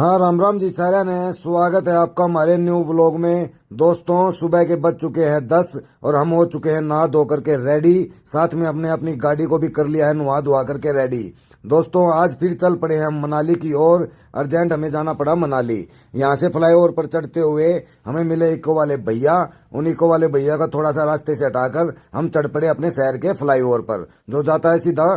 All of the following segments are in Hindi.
हाँ, राम राम जी सारा ने। स्वागत है आपका हमारे न्यू व्लॉग में। दोस्तों, सुबह के बज चुके हैं 10 और हम हो चुके हैं नहा धो करके रेडी। साथ में अपने अपनी गाड़ी को भी कर लिया है नुहा धुआ करके रेडी। दोस्तों, आज फिर चल पड़े हैं हम मनाली की ओर। अर्जेंट हमें जाना पड़ा मनाली। यहाँ से फ्लाईओवर पर चढ़ते हुए हमें मिले इको वाले भैया। उन इको वाले भैया का थोड़ा सा रास्ते से हटाकर हम चढ़ पड़े अपने शहर के फ्लाईओवर पर, जो जाता है सीधा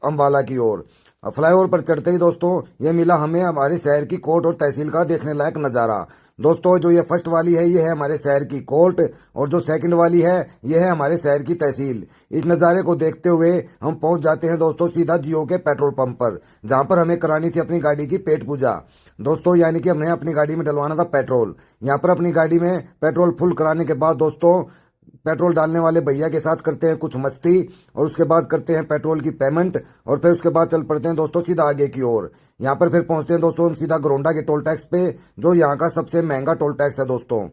अम्बाला की ओर। फ्लाईओवर पर चढ़ते ही दोस्तों ये मिला हमें हमारे शहर की कोर्ट और तहसील का देखने लायक नज़ारा। दोस्तों, जो ये फर्स्ट वाली है ये है हमारे शहर की कोर्ट, और जो सेकंड वाली है ये है हमारे शहर की तहसील। इस नज़ारे को देखते हुए हम पहुंच जाते हैं दोस्तों सीधा जियो के पेट्रोल पंप पर, जहां पर हमें करानी थी अपनी गाड़ी की पेट पूजा। दोस्तों, यानी कि हमने अपनी गाड़ी में डलवाना था पेट्रोल। यहाँ पर अपनी गाड़ी में पेट्रोल फुल कराने के बाद दोस्तों पेट्रोल डालने वाले भैया के साथ करते हैं कुछ मस्ती, और उसके बाद करते हैं पेट्रोल की पेमेंट, और फिर उसके बाद चल पड़ते हैं दोस्तों सीधा आगे की ओर। यहाँ पर फिर पहुंचते हैं दोस्तों हम सीधा गरोंडा के टोल टैक्स पे, जो यहाँ का सबसे महंगा टोल टैक्स है दोस्तों।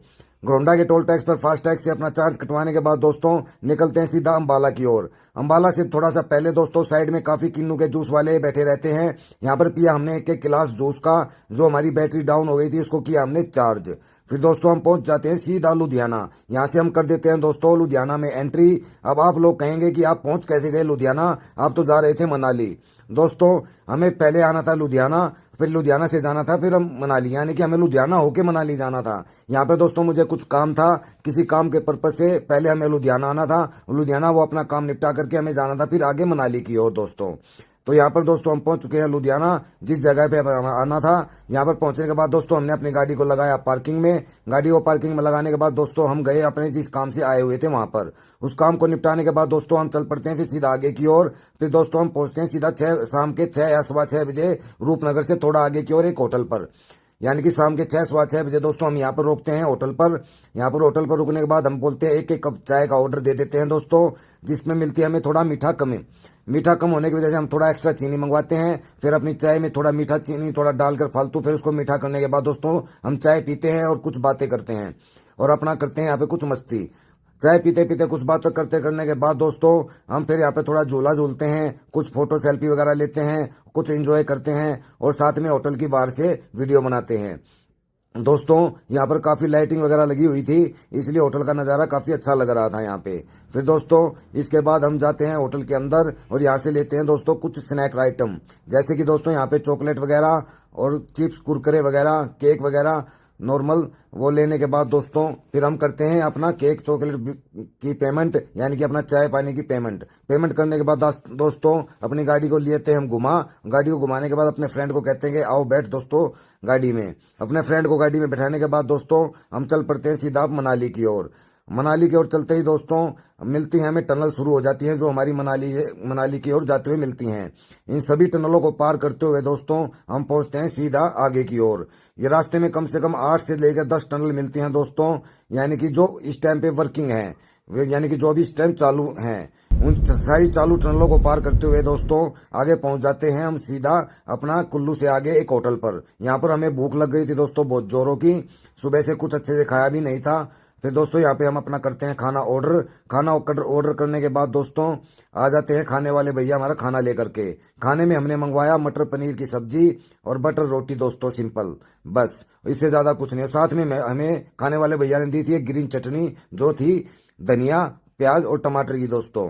गरोंडा के टोल टैक्स पर फास्ट टैग से अपना चार्ज कटवाने के बाद दोस्तों निकलते हैं सीधा अम्बाला की ओर। अम्बाला से थोड़ा सा पहले दोस्तों साइड में काफी किन्नू के जूस वाले बैठे रहते हैं। यहाँ पर पिया हमने एक गिलास जूस का। जो हमारी बैटरी डाउन हो गई थी उसको किया हमने चार्ज। फिर दोस्तों हम पहुंच जाते हैं सीधा लुधियाना। यहाँ से हम कर देते हैं दोस्तों लुधियाना में एंट्री। अब आप लोग कहेंगे कि आप पहुंच कैसे गए लुधियाना, आप तो जा रहे थे मनाली। दोस्तों, हमें पहले आना था लुधियाना, फिर लुधियाना से जाना था फिर हम मनाली, यानी कि हमें लुधियाना होके मनाली जाना था। यहाँ पर दोस्तों मुझे कुछ काम था, किसी काम के पर्पज से पहले हमें लुधियाना आना था। लुधियाना वो अपना काम निपटा करके हमें जाना था फिर आगे मनाली की ओर दोस्तों। तो यहाँ पर दोस्तों हम पहुंच चुके हैं लुधियाना, जिस जगह पे हमें आना था। यहाँ पर पहुंचने के बाद दोस्तों हमने अपनी गाड़ी को लगाया पार्किंग में। गाड़ी को पार्किंग में लगाने के बाद दोस्तों हम गए अपने जिस काम से आए हुए थे वहां पर। उस काम को निपटाने के बाद दोस्तों हम चल पड़ते हैं फिर सीधा आगे की ओर। फिर दोस्तों हम पहुंचते हैं सीधा शाम के 6 या सवा 6 बजे रूपनगर से थोड़ा आगे की ओर एक होटल पर, यानी कि शाम के 6 सवा 6 बजे दोस्तों हम यहाँ पर रोकते हैं होटल पर। यहाँ पर होटल पर रुकने के बाद हम बोलते हैं एक एक कप चाय का ऑर्डर दे देते हैं दोस्तों, जिसमें मिलती है हमें थोड़ा मीठा कम होने की वजह से हम थोड़ा एक्स्ट्रा चीनी मंगवाते हैं। फिर अपनी चाय में थोड़ा मीठा चीनी थोड़ा डालकर फालतू, फिर उसको मीठा करने के बाद दोस्तों हम चाय पीते हैं और कुछ बातें करते हैं और अपना करते हैं यहाँ पे कुछ मस्ती। चाय पीते पीते कुछ बातें करने के बाद दोस्तों हम फिर यहाँ पे थोड़ा झूला झूलते हैं, कुछ फोटो सेल्फी वगैरह लेते हैं, कुछ एंजॉय करते हैं और साथ में होटल की बाहर से वीडियो बनाते हैं। दोस्तों, यहाँ पर काफी लाइटिंग वगैरह लगी हुई थी, इसलिए होटल का नज़ारा काफी अच्छा लग रहा था यहाँ पे। फिर दोस्तों इसके बाद हम जाते हैं होटल के अंदर और यहाँ से लेते हैं दोस्तों कुछ स्नैक आइटम, जैसे कि दोस्तों यहाँ पे चॉकलेट वगैरह और चिप्स कुरकुरे वगैरह केक वगैरह नॉर्मल। वो लेने के बाद दोस्तों फिर हम करते हैं अपना केक चॉकलेट की पेमेंट, यानी कि अपना चाय पानी की पेमेंट करने के बाद दोस्तों अपनी गाड़ी को लेते हैं हम गाड़ी को घुमाने के बाद अपने फ्रेंड को कहते हैं कि आओ बैठ दोस्तों गाड़ी में। अपने फ्रेंड को गाड़ी में बैठाने के बाद दोस्तों हम चल पड़ते हैं सीधा मनाली की ओर। मनाली की ओर चलते ही दोस्तों मिलती हैं हमें टनल शुरू हो जाती हैं, जो हमारी मनाली की ओर जाते हुए मिलती हैं। इन सभी टनलों को पार करते हुए दोस्तों हम पहुंचते हैं सीधा आगे की ओर। ये रास्ते में कम से कम 8 से लेकर 10 टनल मिलती हैं दोस्तों, यानी कि जो इस टाइम पे वर्किंग है, यानी कि जो अभी इस टाइम चालू हैं। उन सारी चालू टनलों को पार करते हुए दोस्तों आगे पहुंच जाते हैं हम सीधा अपना कुल्लू से आगे एक होटल पर। यहाँ पर हमें भूख लग गई थी दोस्तों बहुत जोरों की, सुबह से कुछ अच्छे से खाया भी नहीं था। फिर दोस्तों यहाँ पे हम अपना करते हैं खाना ऑर्डर करने के बाद दोस्तों आ जाते हैं खाने वाले भैया हमारा खाना लेकर के। खाने में हमने मंगवाया मटर पनीर की सब्जी और बटर रोटी दोस्तों, सिंपल, बस इससे ज्यादा कुछ नहीं। साथ में हमें खाने वाले भैया ने दी थी एक ग्रीन चटनी, जो थी धनिया प्याज और टमाटर की दोस्तों।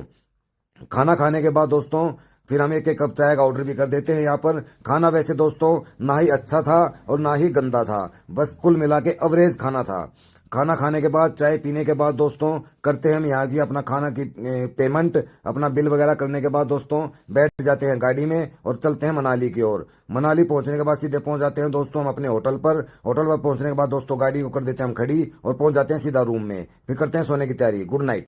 खाना खाने के बाद दोस्तों फिर हम एक एक कप चाय का ऑर्डर भी कर देते हैं। यहाँ पर खाना वैसे दोस्तों ना ही अच्छा था और ना ही गंदा था, बस कुल मिला के एवरेज खाना था। खाना खाने के बाद चाय पीने के बाद दोस्तों करते हैं हम यहाँ की अपना खाना की पेमेंट, अपना बिल वगैरह करने के बाद दोस्तों बैठ जाते हैं गाड़ी में और चलते हैं मनाली की ओर। मनाली पहुंचने के बाद सीधे पहुंच जाते हैं दोस्तों हम अपने होटल पर पहुंचने के बाद दोस्तों गाड़ी को कर देते हैं हम खड़ी और पहुंच जाते हैं सीधा रूम में। फिर करते हैं सोने की तैयारी। Good night.